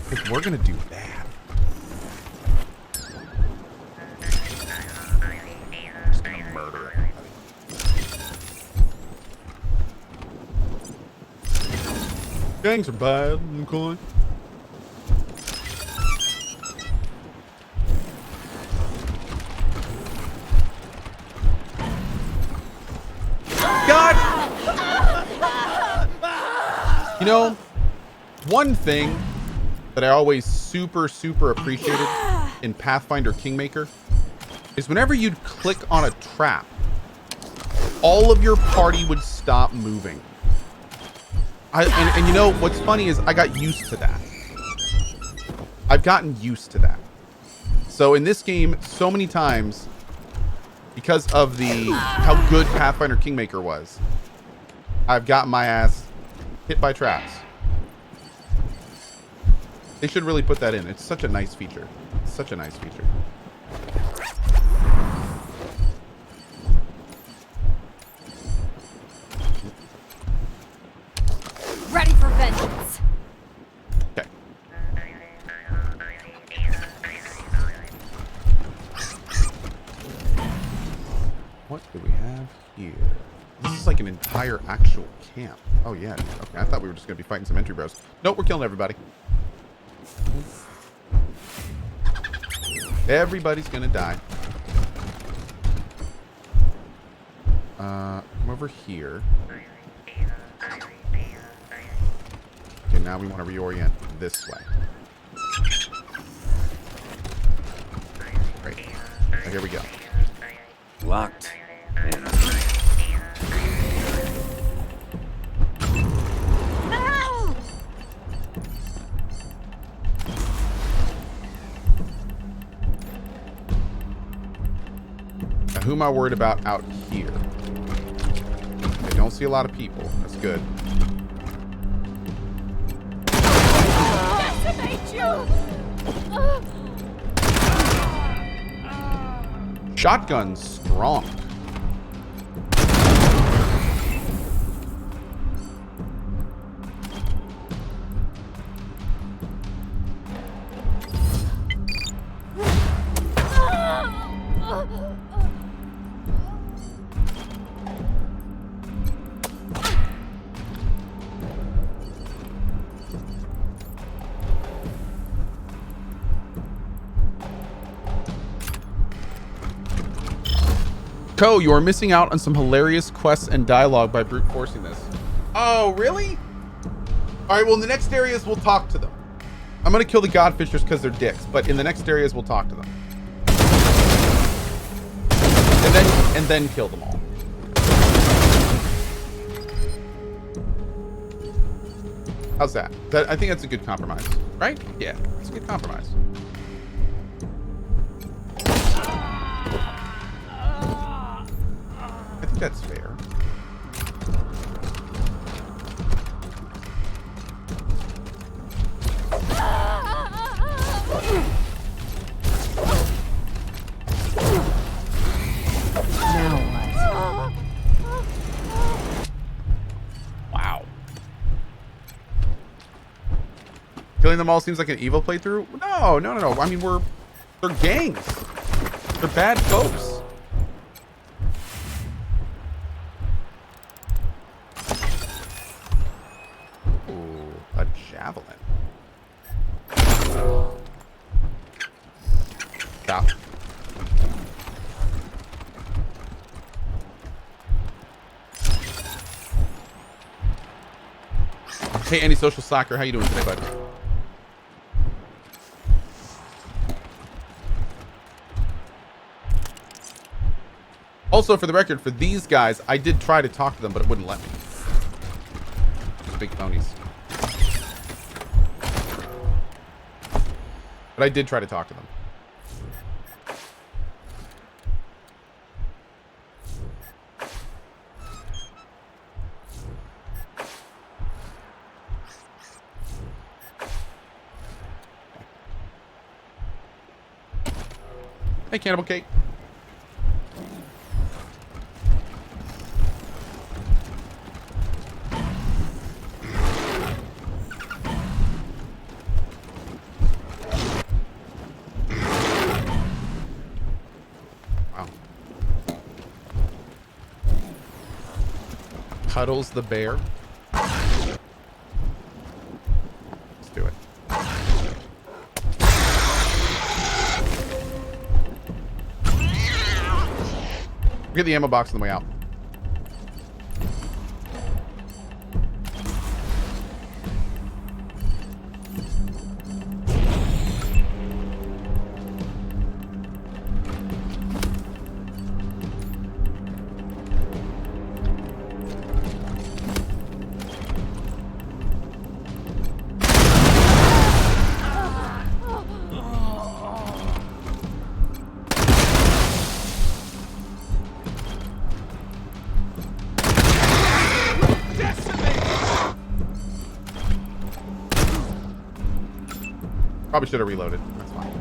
Because we're gonna do bad. Just gonna murder everybody. Gangs are bad, okay? God! You know, one thing that I always super appreciated in Pathfinder Kingmaker is whenever you'd click on a trap, all of your party would stop moving. And you know, what's funny is I got used to that. I've gotten used to that. So in this game, so many times, because of how good Pathfinder Kingmaker was, I've gotten my ass hit by traps. They should really put that in. It's such a nice feature. Such a nice feature. Ready for vengeance. Okay. What do we have here? This is like an entire actual camp. Oh yeah. Okay, I thought we were just gonna be fighting some entry bros. Nope, we're killing everybody. Everybody's gonna die. Come over here. Okay, now we want to reorient this way. Great. So here we go. Locked. Now, who am I worried about out here? I don't see a lot of people. That's good. Shotgun's strong. Cohh, you are missing out on some hilarious quests and dialogue by brute forcing this. Oh, really? All right, well, in the next areas, we'll talk to them. I'm going to kill the Godfishers because they're dicks, but in the next areas, we'll talk to them. And then kill them all. How's that? I think that's a good compromise, right? Yeah, it's a good compromise. I think that's fair. Wow. Killing them all seems like an evil playthrough? No. I mean, they're gangs. They're bad folks. A javelin. Stop. Hey, Antisocial Soccer, how you doing today, bud? Also, for the record, for these guys, I did try to talk to them, but it wouldn't let me. Just big phonies. But I did try to talk to them. Hey, Cannibal Cake. Cuddles the bear. Let's do it. Get the ammo box on the way out. Probably should have reloaded. That's fine.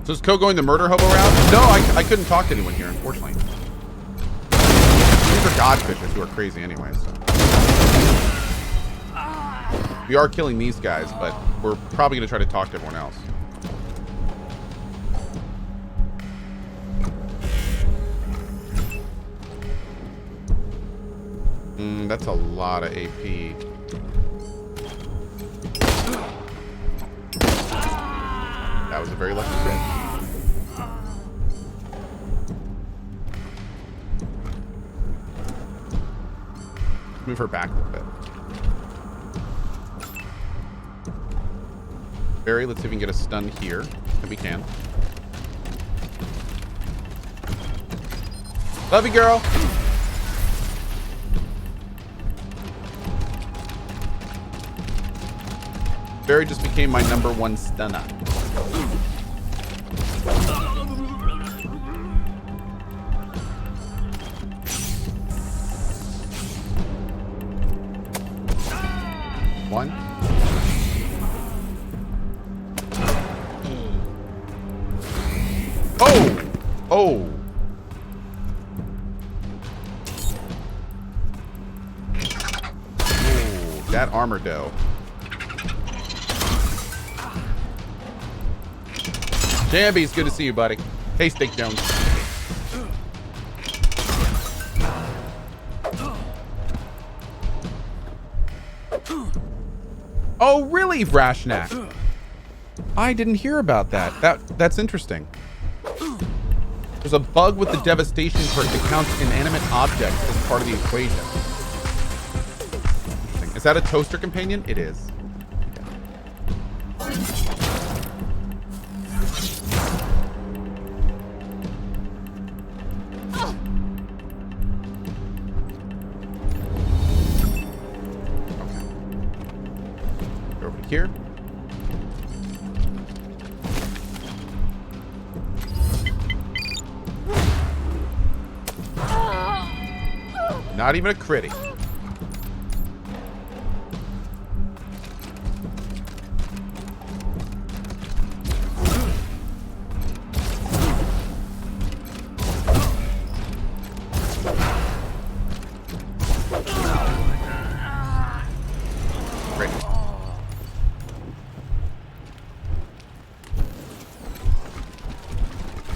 So is Cohh going the murder hobo route? No, I couldn't talk to anyone here, unfortunately. These are godfishers who are crazy anyway, so. We are killing these guys, but we're probably going to try to talk to everyone else. That's a lot of AP. That was a very lucky hit. Move her back a little bit. Barry, let's see if we can get a stun here. If we can. Love you, girl. Barry just became my #1 stunner. One. Oh! Oh! Ooh, that armor dough. Jambies, good to see you, buddy. Hey, Steak Jones. Oh, really, Vrashnak? I didn't hear about that. That's interesting. There's a bug with the devastation perk that counts inanimate objects as part of the equation. Interesting. Is that a toaster companion? It is. Here. Not even a critty.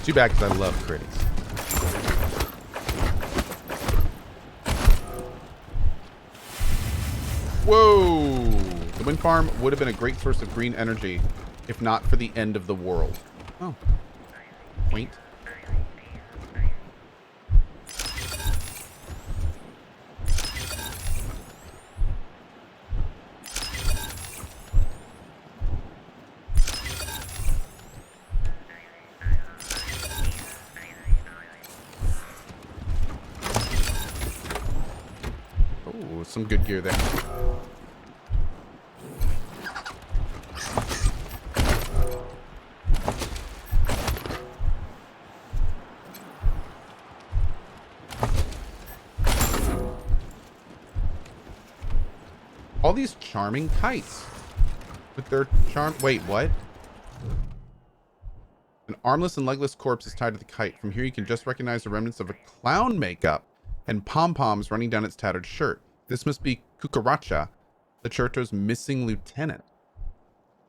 Too bad because I love critties. Whoa! The wind farm would have been a great source of green energy if not for the end of the world. Oh. Quaint. Some good gear there. All these charming kites with their charm. Wait, what? An armless and legless corpse is tied to the kite. From here you can just recognize the remnants of a clown makeup and pom-poms running down its tattered shirt. This must be Cucaracha, the Cherto's missing lieutenant.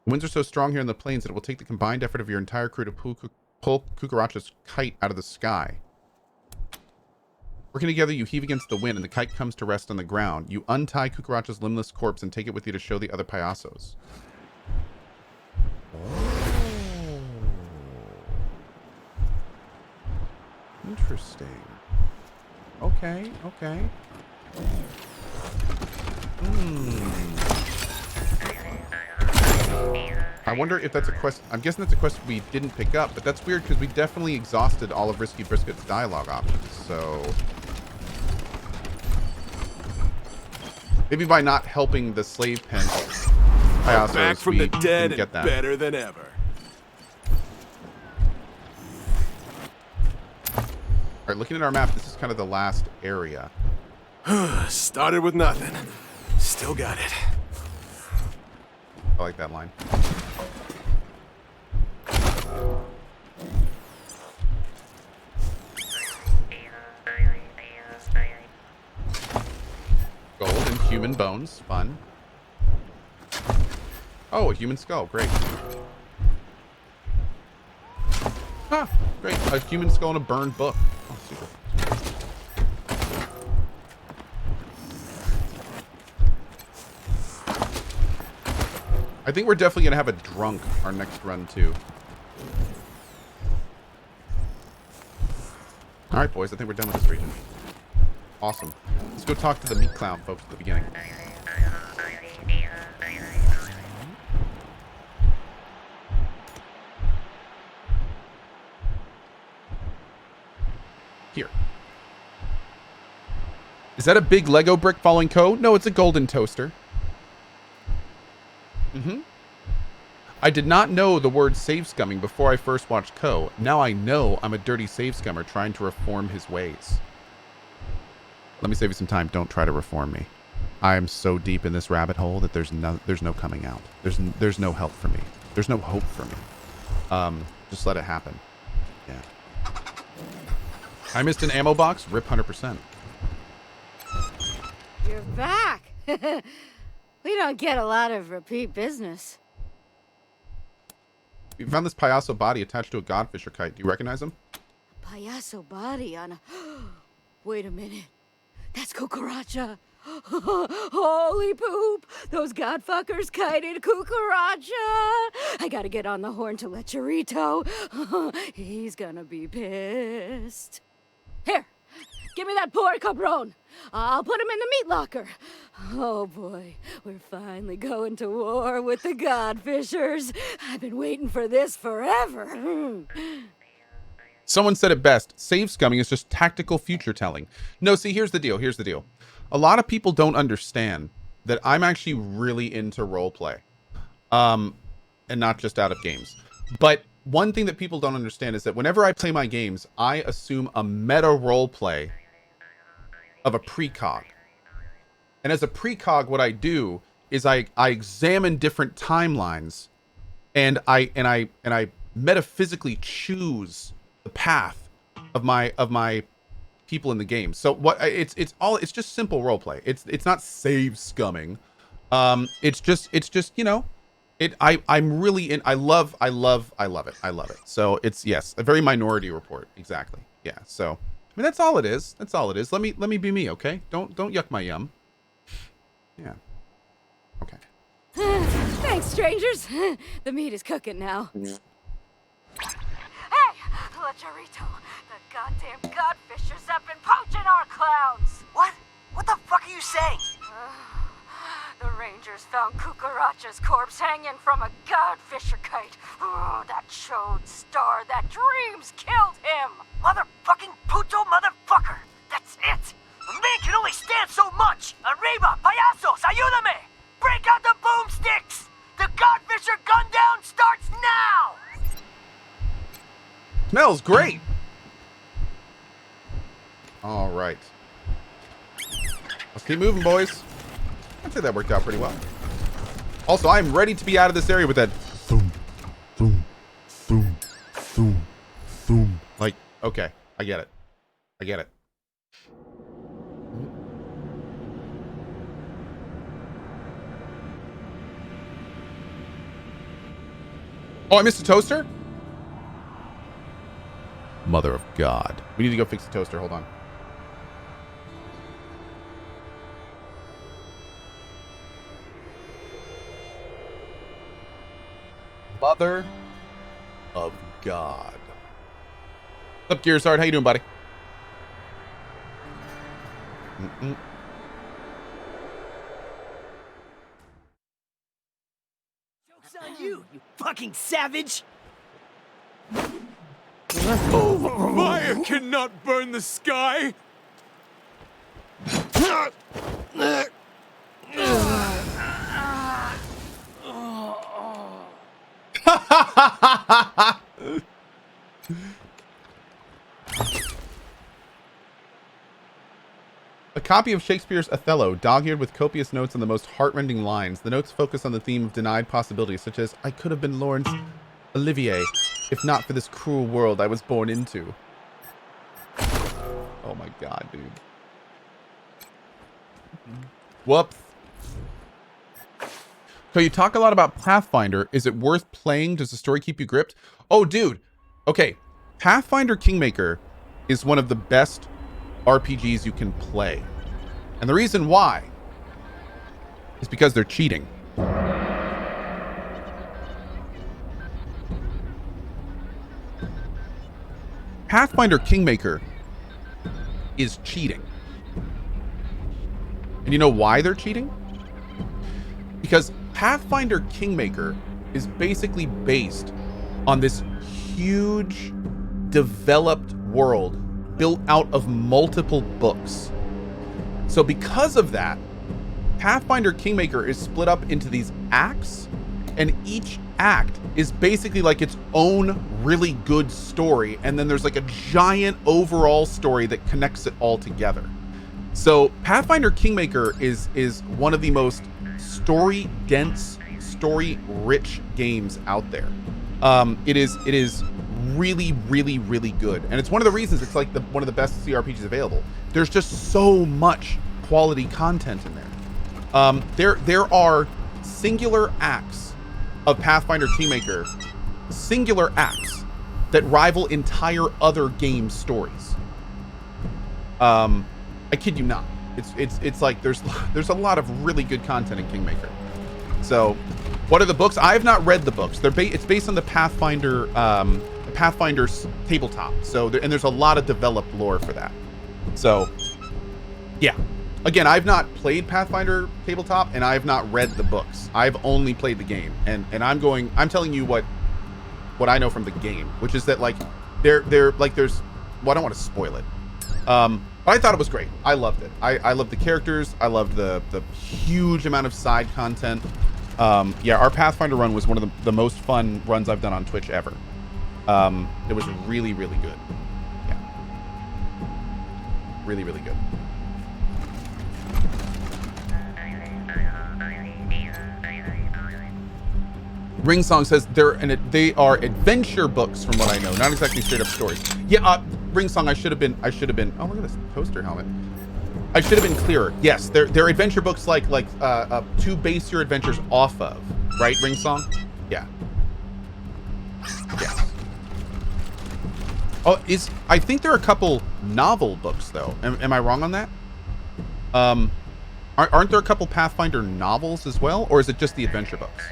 The winds are so strong here in the plains that it will take the combined effort of your entire crew to pull CohhCarnage's kite out of the sky. Working together, you heave against the wind, and the kite comes to rest on the ground. You untie CohhCarnage's limbless corpse and take it with you to show the other payasos. Oh. Interesting. Okay, okay. I wonder if that's a quest. I'm guessing that's a quest we didn't pick up, but that's weird because we definitely exhausted all of Risky Brisket's dialogue options. So maybe by not helping the slave pen payasos, back from the dead didn't get that. Better than ever. All right, looking at our map, this is kind of the last area. Started with nothing. Still got it. I like that line. Gold and human bones. Fun. Oh, a human skull. Great. Ah, great. A human skull and a burned book. Oh, super. I think we're definitely going to have a drunk our next run, too. All right, boys. I think we're done with this region. Awesome. Let's go talk to the meat clown folks at the beginning. Here. Is that a big Lego brick following Cohh? No, it's a golden toaster. I did not know the word save scumming before I first watched Cohh. Now I know I'm a dirty save scummer trying to reform his ways. Let me save you some time. Don't try to reform me. I am so deep in this rabbit hole that there's no coming out. There's no help for me. There's no hope for me. Just let it happen. Yeah. I missed an ammo box. Rip 100%. You're back. We don't get a lot of repeat business. We found this payaso body attached to a godfisher kite. Do you recognize him? Payaso body on a... Wait a minute. That's Cucaracha. Holy poop. Those godfuckers kited Cucaracha. I gotta get on the horn to let Chorito. He's gonna be pissed. Here. Give me that poor cabron. I'll put him in the meat locker. Oh boy, we're finally going to war with the Godfishers. I've been waiting for this forever. Someone said it best. Save scumming is just tactical future telling. No, see, here's the deal. Here's the deal. A lot of people don't understand that I'm actually really into roleplay. And not just out of games. But one thing that people don't understand is that whenever I play my games, I assume a meta roleplay of a precog. And as a precog, what I do is I examine different timelines and I metaphysically choose the path of my people in the game. So what it's just simple roleplay. It's not save scumming. It's just, you know, I'm really in. I love it. So it's, yes, a very Minority Report. Exactly. Yeah. So I mean, that's all it is. That's all it is. Let me be me, okay? Don't yuck my yum. Yeah. Okay. Thanks, strangers. The meat is cooking now. Yeah. Hey, Chorito, the goddamn Godfishers have been poaching our clowns. What? What the fuck are you saying? The Rangers found Cucaracha's corpse hanging from a Godfisher kite. That chode star, that dreams killed him. Motherfucking puto motherfucker! That's it! A man can only stand so much! Arriba, payasos, ayúdame! Break out the boomsticks! The Godfisher gun down starts now! Smells great. All right. Let's keep moving, boys. I'd say that worked out pretty well. Also, I'm ready to be out of this area with that thoom, thoom, thoom, thoom, thoom. Like, okay, I get it. I get it. Oh, I missed a toaster? Mother of God. We need to go fix the toaster. Hold on. Mother of God. What's up, Gearsard? How you doing, buddy? Joke's on you, you fucking savage! Fire cannot burn the sky! A copy of Shakespeare's Othello, dog-eared with copious notes on the most heart-rending lines. The notes focus on the theme of denied possibilities, such as, I could have been Laurence Olivier, if not for this cruel world I was born into. Oh my God, dude. Whoops. So you talk a lot about Pathfinder. Is it worth playing? Does the story keep you gripped? Oh, dude. Okay. Pathfinder Kingmaker is one of the best RPGs you can play. And the reason why is because they're cheating. Pathfinder Kingmaker is cheating. And you know why they're cheating? Because Pathfinder Kingmaker is basically based on this huge developed world built out of multiple books. So because of that, Pathfinder Kingmaker is split up into these acts, and each act is basically like its own really good story, and then there's like a giant overall story that connects it all together. So Pathfinder Kingmaker is one of the most story dense, story rich games out there. It is really, really, really good, and it's one of the reasons it's like one of the best CRPGs available. There's just so much quality content in there. There are singular acts of Pathfinder Kingmaker, singular acts that rival entire other game stories. I kid you not. It's like there's a lot of really good content in Kingmaker. So, what are the books? I have not read the books. It's based on the Pathfinder's tabletop. So, there's a lot of developed lore for that. So, yeah. Again, I've not played Pathfinder tabletop, and I have not read the books. I've only played the game, and I'm telling you what I know from the game, which is that like they're like there's, well, I don't want to spoil it. But I thought it was great. I loved it. I loved the characters. I loved the huge amount of side content. Yeah, our Pathfinder run was one of the most fun runs I've done on Twitch ever. It was really, really good. Yeah. Really, really good. Ring Song says they are adventure books from what I know, not exactly straight up stories. Yeah, Ring Song, I should have been. Oh, look at this toaster helmet. I should have been clearer. Yes, they're adventure books like to base your adventures off of, right? Ring Song. Yeah. Yes. Oh, I think there are a couple novel books though. Am I wrong on that? Aren't there a couple Pathfinder novels as well, or is it just the adventure books?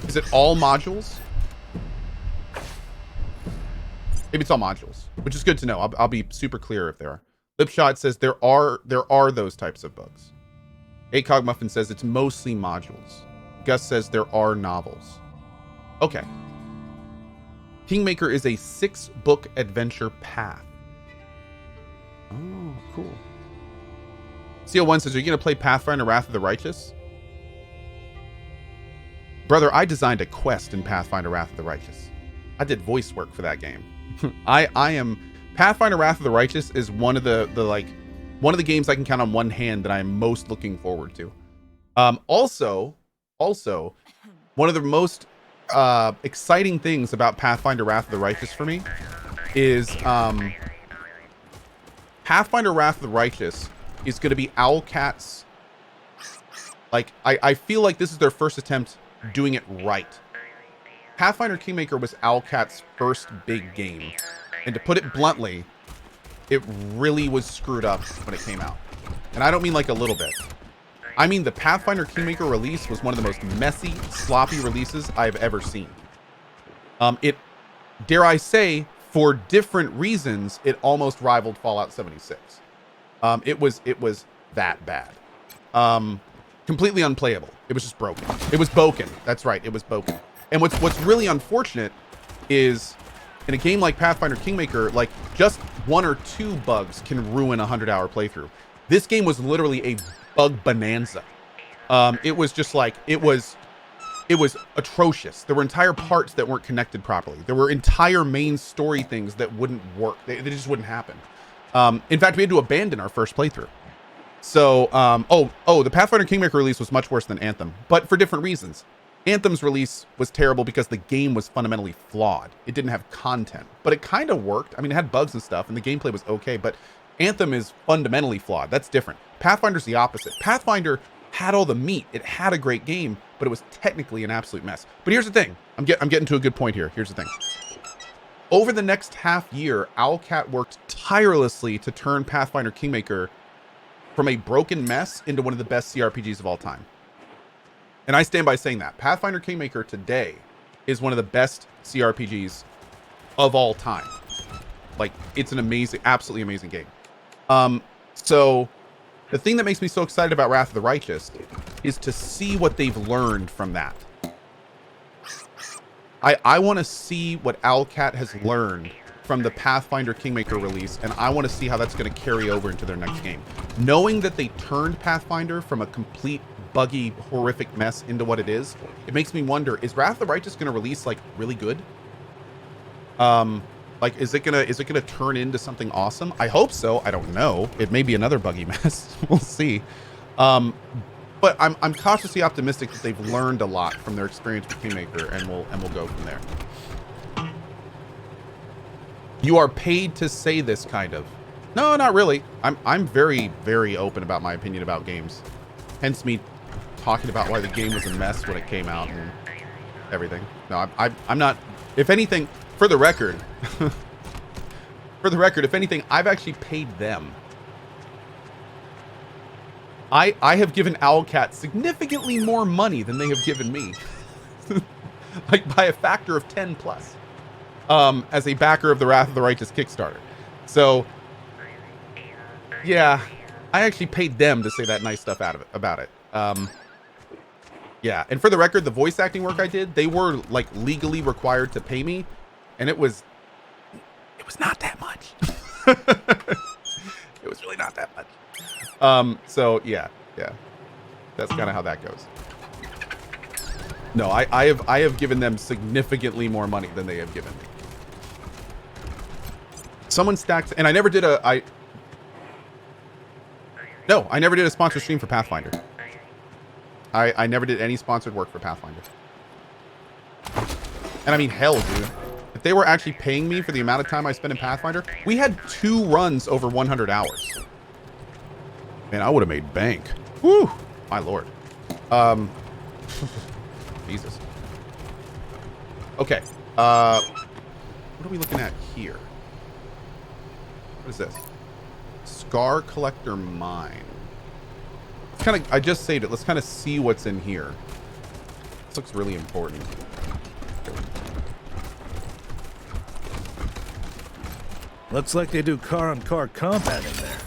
Is it all modules? Maybe it's all modules, which is good to know. I'll be super clear if there are. Lipshot says there are those types of books. ACOG Muffin says it's mostly modules. Gus says there are novels. Okay. Kingmaker is a 6-book adventure path. Oh, cool. CO1 says, are you going to play Pathfinder Wrath of the Righteous? Brother, I designed a quest in Pathfinder Wrath of the Righteous. I did voice work for that game. I am Pathfinder Wrath of the Righteous is one of the games I can count on one hand that I am most looking forward to. Also, one of the most exciting things about Pathfinder Wrath of the Righteous for me is Pathfinder Wrath of the Righteous is going to be Owlcat's. Like, I feel like this is their first attempt doing it right. Pathfinder Kingmaker was Owlcat's first big game. And to put it bluntly, it really was screwed up when it came out. And I don't mean like a little bit. I mean, the Pathfinder Kingmaker release was one of the most messy, sloppy releases I've ever seen. It, dare I say, for different reasons, it almost rivaled Fallout 76. It was that bad. Completely unplayable. It was just broken. It was broken. That's right. It was broken. And what's really unfortunate is in a game like Pathfinder Kingmaker, like just 1 or 2 bugs can ruin a 100-hour playthrough. This game was literally a bug bonanza. It was just like, it was atrocious. There were entire parts that weren't connected properly. There were entire main story things that wouldn't work. They just wouldn't happen. In fact, we had to abandon our first playthrough. So, the Pathfinder Kingmaker release was much worse than Anthem, but for different reasons. Anthem's release was terrible because the game was fundamentally flawed. It didn't have content, but it kind of worked. I mean, it had bugs and stuff, and the gameplay was okay, but Anthem is fundamentally flawed. That's different. Pathfinder's the opposite. Pathfinder had all the meat. It had a great game, but it was technically an absolute mess. But here's the thing. I'm getting to a good point here. Here's the thing. Over the next half year, Owlcat worked tirelessly to turn Pathfinder Kingmaker from a broken mess into one of the best CRPGs of all time. And I stand by saying that. Pathfinder Kingmaker today is one of the best CRPGs of all time. Like, it's an amazing, absolutely amazing game. So the thing that makes me so excited about Wrath of the Righteous is to see what they've learned from that. I want to see what Owlcat has learned from the Pathfinder Kingmaker release, and I want to see how that's going to carry over into their next game. Knowing that they turned Pathfinder from a complete buggy, horrific mess into what it is, it makes me wonder, is Wrath of the Righteous going to release like really good? Like, is it gonna turn into something awesome? I hope so. I don't know. It may be another buggy mess. We'll see. But I'm cautiously optimistic that they've learned a lot from their experience with Kingmaker, and we'll go from there. You are paid to say this, kind of. No, not really. I'm very, very open about my opinion about games. Hence me talking about why the game was a mess when it came out and everything. No, I'm not. If anything, for the record, if anything, I've actually paid them. I have given Owlcat significantly more money than they have given me. Like by a factor of 10 plus. As a backer of the Wrath of the Righteous Kickstarter. So, yeah, I actually paid them to say that nice stuff about it. Yeah, and for the record, the voice acting work I did, they were like legally required to pay me, and it was not that much. It was really not that much. So yeah, that's kind of how that goes. No, I have given them significantly more money than they have given me. Someone stacked, and I never did I never did a sponsored stream for Pathfinder. I never did any sponsored work for Pathfinder. And I mean, hell, dude. If they were actually paying me for the amount of time I spent in Pathfinder, we had 2 runs over 100 hours. Man, I would have made bank. Whew, my lord. Jesus. Okay. What are we looking at here? What is this? Scar Collector Mine. I just saved it. Let's kind of see what's in here. This looks really important. Looks like they do car-on-car combat in there.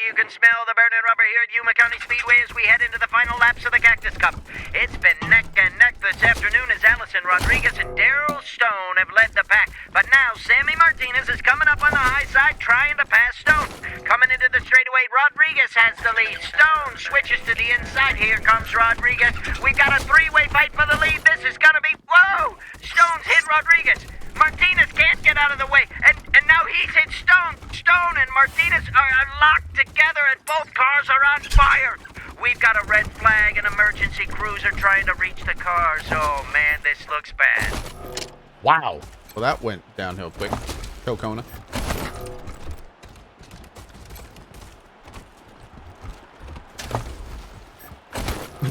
You can smell the burning rubber here at Yuma County Speedway as we head into the final laps of the Cactus Cup. It's been neck and neck this afternoon as Allison Rodriguez and Daryl Stone have led the pack. But now Sammy Martinez is coming up on the high side trying to pass Stone. Coming into the straightaway, Rodriguez has the lead. Stone switches to the inside. Here comes Rodriguez. We've got a 3-way fight for the lead. This is gonna be... Whoa! Stone's hit Rodriguez. Martinez can't get out of the way, and now he's hit Stone. Stone and Martinez are locked together, and both cars are on fire. We've got a red flag, an emergency cruiser trying to reach the cars. Oh man, this looks bad. Wow. Well, that went downhill quick. Kokona.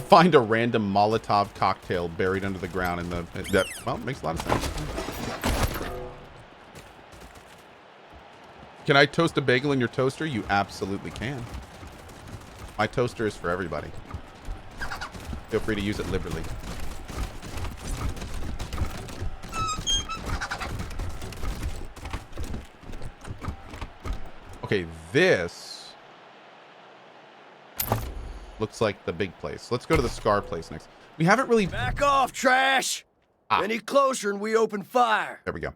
find a random Molotov cocktail buried under the ground in the... That, well, makes a lot of sense. Can I toast a bagel in your toaster? You absolutely can. My toaster is for everybody. Feel free to use it liberally. Okay, this looks like the big place. Let's go to the Scar place next. We haven't really... Back off, trash! Any closer and we open fire. There we go.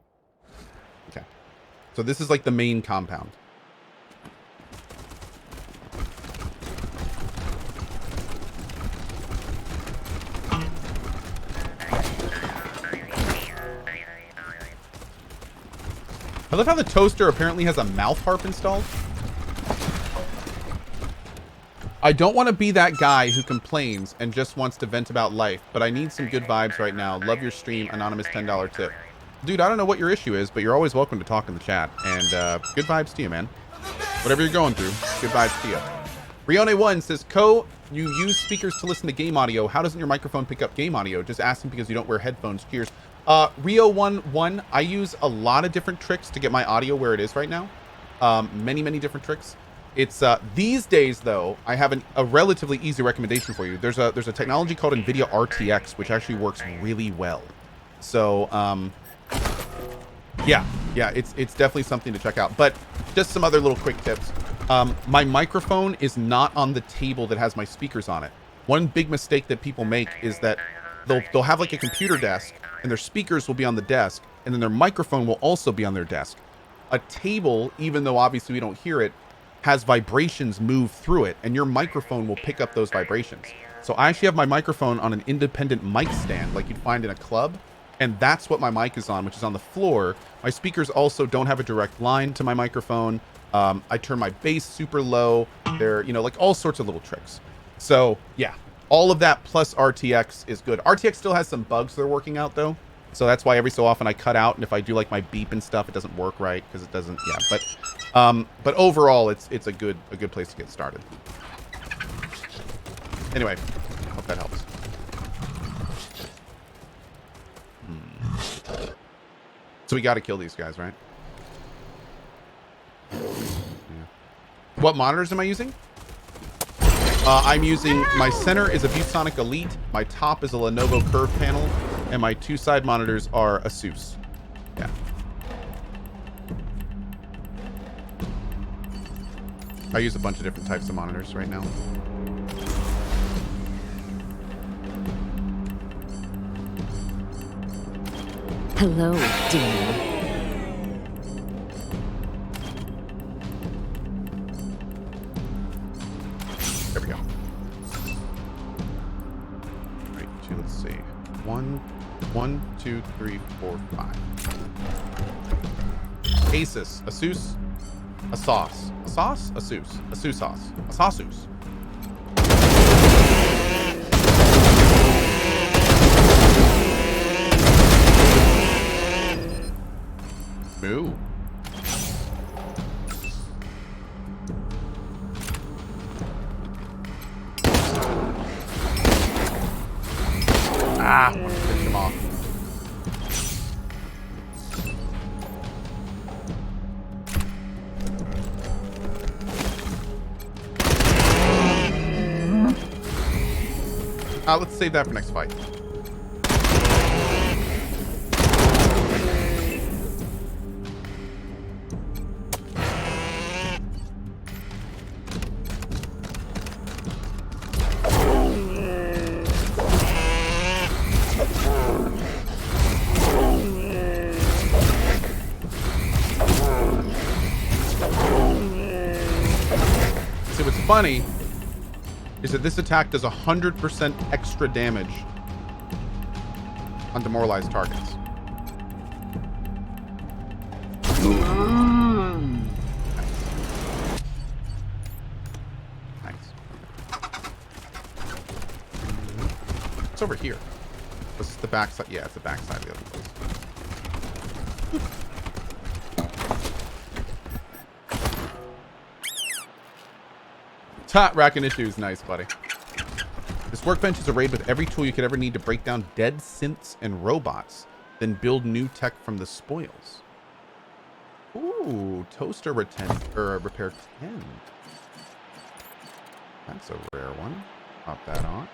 Okay. So this is like the main compound. I love how the toaster apparently has a mouth harp installed. I don't want to be that guy who complains and just wants to vent about life, but I need some good vibes right now. Love your stream. Anonymous $10 tip. Dude, I don't know what your issue is, but you're always welcome to talk in the chat. And good vibes to you, man. Whatever you're going through, good vibes to you. Rione1 says, Cohh, you use speakers to listen to game audio. How doesn't your microphone pick up game audio? Just asking because you don't wear headphones. Cheers. Rio11, I use a lot of different tricks to get my audio where it is right now. Many different tricks. It's these days though, I have a relatively easy recommendation for you. There's a technology called NVIDIA RTX, which actually works really well. So yeah, it's definitely something to check out. But just some other little quick tips. My microphone is not on the table that has my speakers on it. One big mistake that people make is that they'll have like a computer desk and their speakers will be on the desk and then their microphone will also be on their desk. A table, even though obviously we don't hear it, has vibrations move through it and your microphone will pick up those vibrations. So I actually have my microphone on an independent mic stand like you'd find in a club, and that's what my mic is on, which is on the floor. My speakers also don't have a direct line to my microphone. I turn my bass super low. They're, you know, like all sorts of little tricks. So yeah, all of that plus RTX is good. RTX still has some bugs they're working out though. So that's why every so often I cut out, and if I do like my beep and stuff, it doesn't work right because it doesn't, yeah. But overall, it's a good place to get started. Anyway, hope that helps. So we got to kill these guys, right? Yeah. What monitors am I using? I'm using, my center is a ViewSonic Elite, my top is a Lenovo Curve panel, and my two side monitors are Asus. Yeah. I use a bunch of different types of monitors right now. Hello, dear. There we go. Right, two, let's see. One, 2, 3, 4, 5. Asus, Asus, a sauce. A sauce? Asus. Asus sauce. A sauceus. Moo. Ah, I want to finish him off. Let's save that for next fight. See, what's funny is that this attack does 100% extra damage on demoralized targets. Nice. It's over here. This is the back side. Yeah, it's the back side of the other place. Tot racking issues. Nice, buddy. This workbench is arrayed with every tool you could ever need to break down dead synths and robots, then build new tech from the spoils. Ooh, toaster repair 10. That's a rare one. Pop that on.